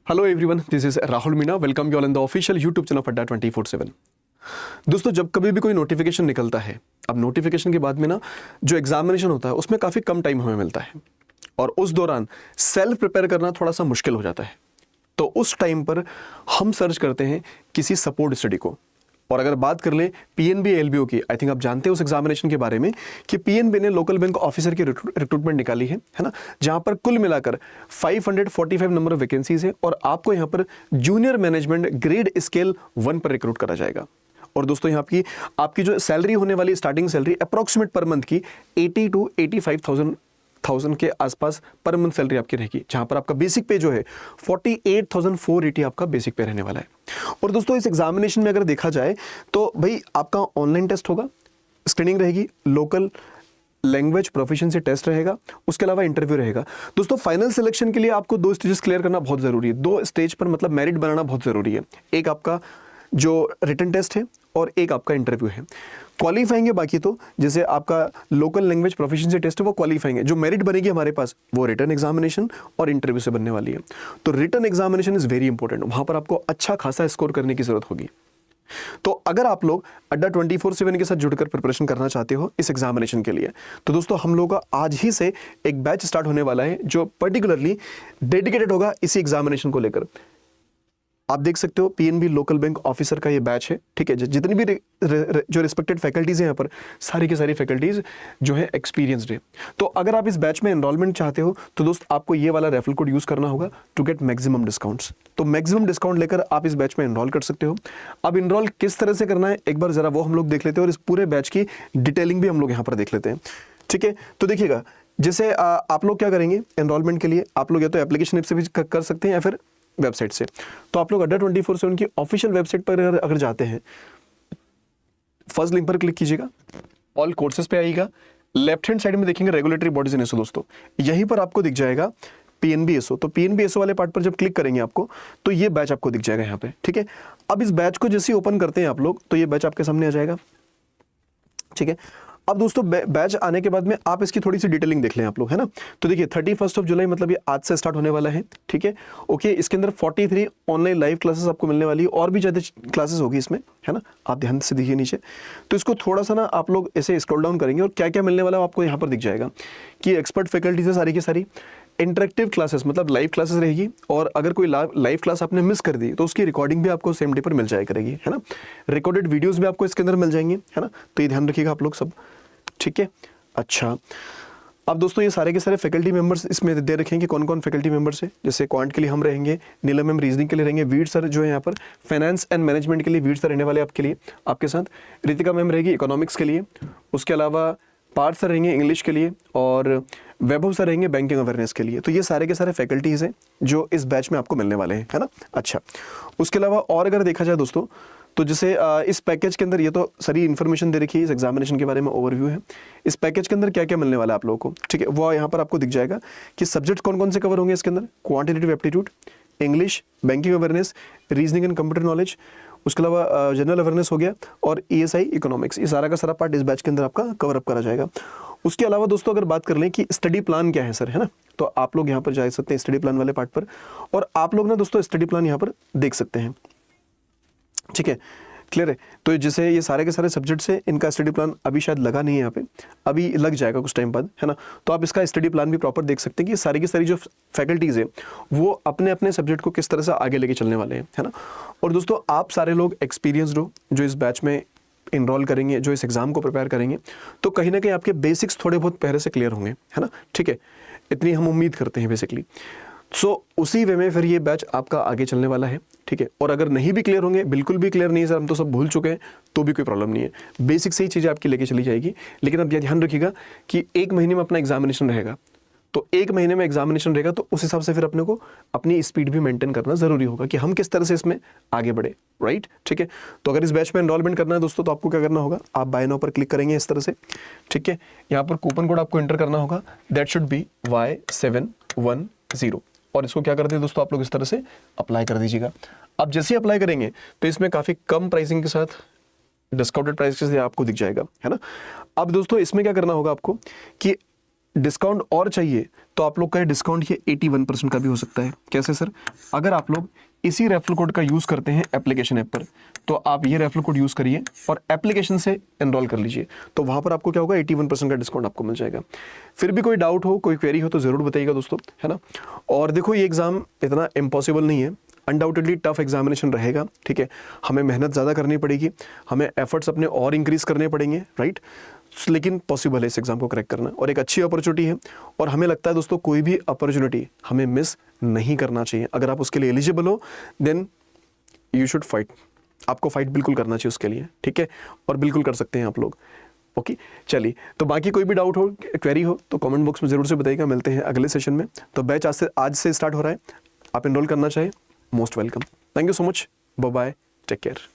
Hello everyone, this is Rahul Meena. Welcome you all in the official YouTube channel अड्डा 24/7। दोस्तों, जब कभी भी कोई नोटिफिकेशन निकलता है, अब नोटिफिकेशन के बाद में ना जो एग्जामिनेशन होता है उसमें काफ़ी कम टाइम हमें मिलता है और उस दौरान सेल्फ प्रिपेयर करना थोड़ा सा मुश्किल हो जाता है। तो उस टाइम पर हम सर्च करते हैं किसी सपोर्ट स्टडी को। और अगर बात कर लें पीएनबी एलबीओ की, आई थिंक आप जानते हैं उस एग्जामिनेशन के बारे में कि पीएनबी ने लोकल बैंक ऑफिसर की रिक्रूटमेंट निकाली है ना, जहां पर कुल मिलाकर 545 नंबर ऑफ वैकेंसीज है और आपको यहां पर जूनियर मैनेजमेंट ग्रेड स्केल 1 पर रिक्रूट करा जाएगा। और दोस्तों यहाँ आपकी जो सैलरी होने वाली starting salary approximate per month की 80 to 85,000 के आसपास पर मंथ सैलरी आपकी रहेगी, जहां पर आपका बेसिक पे जो है 48,480 आपका बेसिक पे रहने वाला है। और दोस्तों इस एग्जामिनेशन में अगर देखा जाए तो भाई आपका ऑनलाइन टेस्ट होगा, स्क्रीनिंग रहेगी, लोकल लैंग्वेज प्रोफिशिएंसी टेस्ट रहेगा, उसके अलावा इंटरव्यू रहेगा। दोस्तों फाइनल सिलेक्शन के लिए आपको 2 स्टेजेस क्लियर करना बहुत जरूरी है। 2 स्टेज पर मतलब मेरिट बनाना बहुत जरूरी है। एक आपका जो रिटन टेस्ट है और एक आपका इंटरव्यू है। क्वालिफाइंग है बाकी तो, जैसे आपका लोकल लैंग्वेज प्रोफिशिएंसी टेस्ट है वो क्वालिफाइंग है। जो मेरिट बनेगी हमारे पास वो रिटन एग्जामिनेशन और इंटरव्यू से बनने वाली है। तो written examination is very important, वहां पर आपको अच्छा खासा स्कोर करने की जरूरत होगी। तो अगर आप लोग अड्डा 24/7 के साथ जुड़कर प्रिपरेशन करना चाहते हो इस एग्जामिनेशन के लिए, तो दोस्तों हम लोगों का आज ही से एक बैच स्टार्ट होने वाला है जो पर्टिकुलरली डेडिकेटेड होगा इसी एग्जामिनेशन को लेकर। आप देख सकते हो पीएनबी लोकल बैंक ऑफिसर का ये बैच है, ठीक है। जितनी भी जो रिस्पेक्टेड फैकल्टीज हैं यहाँ पर, सारी की सारी फैकल्टीज जो है एक्सपीरियंसड है। तो अगर आप इस बैच में एनरोलमेंट चाहते हो तो दोस्त आपको ये वाला रेफरल कोड यूज करना होगा टू गेट मैक्सिमम डिस्काउंट्स। तो मैक्सिमम डिस्काउंट लेकर आप इस बैच में एनरोल कर सकते हो। अब एनरोल किस तरह से करना है एक बार जरा वो हम लोग देख लेते हैं और इस पूरे बैच की डिटेलिंग भी हम लोग यहाँ पर देख लेते हैं, ठीक है। तो देखिएगा, जैसे आप लोग क्या करेंगे एनरोलमेंट के लिए, आप लोग या तो एप्लीकेशन ऐप से भी कर सकते हैं या फिर वेबसाइट से। तो आप लोग अड्डा 24/7 की ऑफिशियल वेबसाइट पर अगर जाते हैं, फर्स्ट लिंक पर क्लिक कीजिएगा, ऑल कोर्सेज पे आएगा, लेफ्ट हैंड साइड में देखेंगे रेगुलेटरी बॉडीज इन एसओ। दोस्तों यहीं पर आपको दिख जाएगा पीएनबी एसओ। तो पीएनबी एसओ वाले पार्ट पर जब क्लिक करेंगे आपको तो ये बैच आपको दिख जाएगा यहाँ पे, ठीक है। अब इस बैच को जैसे ओपन करते हैं आप लोग तो ये बैच आपके सामने आ जाएगा, ठीक है। अब दोस्तों बैच आने के बाद में आप इसकी थोड़ी सी डिटेलिंग देख लें आप लोग, है ना। तो देखिए 31 जुलाई मतलब ये आज से स्टार्ट होने वाला है, ठीक है। ओके, इसके अंदर 43 ऑनलाइन लाइव क्लासेस आपको मिलने वाली है और भी ज़्यादा क्लासेस होगी इसमें, है ना। आप ध्यान से देखिए नीचे, तो इसको थोड़ा सा ना आप लोग ऐसे स्क्रॉल डाउन करेंगे और क्या क्या मिलने वाला है आपको यहाँ पर दिख जाएगा कि एक्सपर्ट फैकल्टी से सारी की सारी इंटरेक्टिव क्लासेस मतलब लाइव क्लासेस रहेगी। और अगर कोई लाइव क्लास आपने मिस कर दी तो उसकी रिकॉर्डिंग भी आपको सेम डे पर मिल जाया करेगी, है ना। रिकॉर्डेड वीडियोस भी आपको इसके अंदर मिल जाएंगे, है ना। तो ये ध्यान रखिएगा आप लोग सब, ठीक है। अच्छा, अब दोस्तों ये सारे के सारे फैकल्टी मेंबर्स इसमें दे रखे हैं कि कौन कौन फैकल्टी मेंबर्स है। जैसे क्वांट के लिए हम रहेंगे, नीलम मैम रीजनिंग के लिए रहेंगे, वीर सर जो है यहाँ पर फाइनेंस एंड मैनेजमेंट के लिए वीर सर रहने वाले आपके लिए, आपके साथ रितिका मैम रहेगी इकोनॉमिक्स के लिए, उसके अलावा पार्थ सर रहेंगे इंग्लिश के लिए और वैभव सर रहेंगे बैंकिंग अवेयरनेस के लिए। तो ये सारे के सारे फैकल्टीज हैं जो इस बैच में आपको मिलने वाले हैं, है ना। अच्छा, उसके अलावा और अगर देखा जाए दोस्तों तो जैसे इस पैकेज के अंदर ये तो सारी इन्फॉर्मेशन दे रखी है, इस एग्जामिनेशन के बारे में ओवरव्यू है। इस पैकेज के अंदर क्या क्या मिलने वाला है आप लोगों को, ठीक है, वो यहाँ पर आपको दिख जाएगा कि सब्जेक्ट कौन कौन से कवर होंगे इसके अंदर। Quantitative aptitude, English, banking awareness, reasoning and computer knowledge, उसके अलावा जनरल अवेयरनेस हो गया और ईएसआई इकोनॉमिक्स। ये सारा का सारा पार्ट इस बैच के अंदर आपका कवर अप करा जाएगा। उसके अलावा दोस्तों अगर बात कर लें कि स्टडी प्लान क्या है सर, है ना, तो आप लोग यहाँ पर जा सकते हैं स्टडी प्लान वाले पार्ट पर और आप लोग ना दोस्तों स्टडी प्लान यहाँ पर देख सकते हैं, ठीक है, क्लियर है। तो जैसे ये सारे के सारे सब्जेक्ट्स हैं, इनका स्टडी प्लान अभी शायद लगा नहीं है यहाँ पे, अभी लग जाएगा कुछ टाइम बाद, है ना। तो आप इसका स्टडी प्लान भी प्रॉपर देख सकते हैं कि सारी की सारी जो फैकल्टीज है वो अपने अपने सब्जेक्ट को किस तरह से आगे लेके चलने वाले हैं, है ना। और दोस्तों आप सारे लोग एक्सपीरियंसड हो जो इस बैच में इनरोल करेंगे, जो इस एग्जाम को प्रिपेयर करेंगे, तो कहीं ना कहीं आपके बेसिक्स थोड़े बहुत पहले से क्लियर होंगे, है ना, ठीक है। इतनी हम उम्मीद करते हैं बेसिकली। सो उसी वे में फिर ये बैच आपका आगे चलने वाला है, ठीक है। और अगर नहीं भी क्लियर होंगे, बिल्कुल भी क्लियर नहीं है सर हम तो सब भूल चुके हैं, तो भी कोई प्रॉब्लम नहीं है, बेसिक से ही चीज़ें आपकी लेके चली जाएगी। लेकिन अब यह ध्यान रखिएगा कि 1 महीने में अपना एग्जामिनेशन रहेगा, तो 1 महीने में एग्जामिनेशन रहेगा तो उस हिसाब से फिर अपने को अपनी स्पीड भी मेंटेन करना जरूरी होगा कि हम किस तरह से इसमें आगे बढ़े, राइट, ठीक है। तो अगर इस बैच में एनरोलमेंट करना है दोस्तों तो आपको क्या करना होगा, आप बाय नाउ पर क्लिक करेंगे इस तरह से, ठीक है। यहाँ पर कूपन कोड आपको एंटर करना होगा, दैट शुड बी Y710 और इसको क्या करते हैं दोस्तों आप लोग इस तरह से अप्लाई कर दीजिएगा। आप जैसे ही अप्लाई करेंगे तो इसमें काफ़ी कम प्राइसिंग के साथ डिस्काउंटेड प्राइस के साथ आपको दिख जाएगा, है ना। अब दोस्तों इसमें क्या करना होगा आपको कि डिस्काउंट और चाहिए तो आप लोग का डिस्काउंट ये 81% का भी हो सकता है। कैसे सर? अगर आप लोग इसी रेफरल कोड का यूज़ करते हैं एप्लीकेशन ऐप पर, तो आप ये रेफरल कोड यूज़ करिए और एप्लीकेशन से एनरोल कर लीजिए, तो वहाँ पर आपको क्या होगा, 81% का डिस्काउंट आपको मिल जाएगा। फिर भी कोई डाउट हो, कोई क्वेरी हो तो ज़रूर बताइएगा दोस्तों, है ना। और देखो ये एग्ज़ाम इतना इम्पॉसिबल नहीं है, अनडाउटेडली टफ एग्जामिनेशन रहेगा, ठीक है। हमें मेहनत ज़्यादा करनी पड़ेगी, हमें एफर्ट्स अपने और इंक्रीज़ करने पड़ेंगे, राइट। लेकिन पॉसिबल है इस एग्ज़ाम को क्रैक करना, और एक अच्छी अपॉर्चुनिटी है। और हमें लगता है दोस्तों कोई भी अपॉर्चुनिटी हमें मिस नहीं करना चाहिए। अगर आप उसके लिए एलिजिबल हो देन यू शुड फाइट, आपको फाइट बिल्कुल करना चाहिए उसके लिए, ठीक है। और बिल्कुल कर सकते हैं आप लोग। ओके चलिए, तो बाकी कोई भी डाउट हो, क्वेरी हो तो कमेंट बॉक्स में ज़रूर से बताइएगा। मिलते हैं अगले सेशन में। तो बैच आज से स्टार्ट हो रहा है, आप एनरोल करना चाहें most welcome. Thank you so much, bye bye, take care.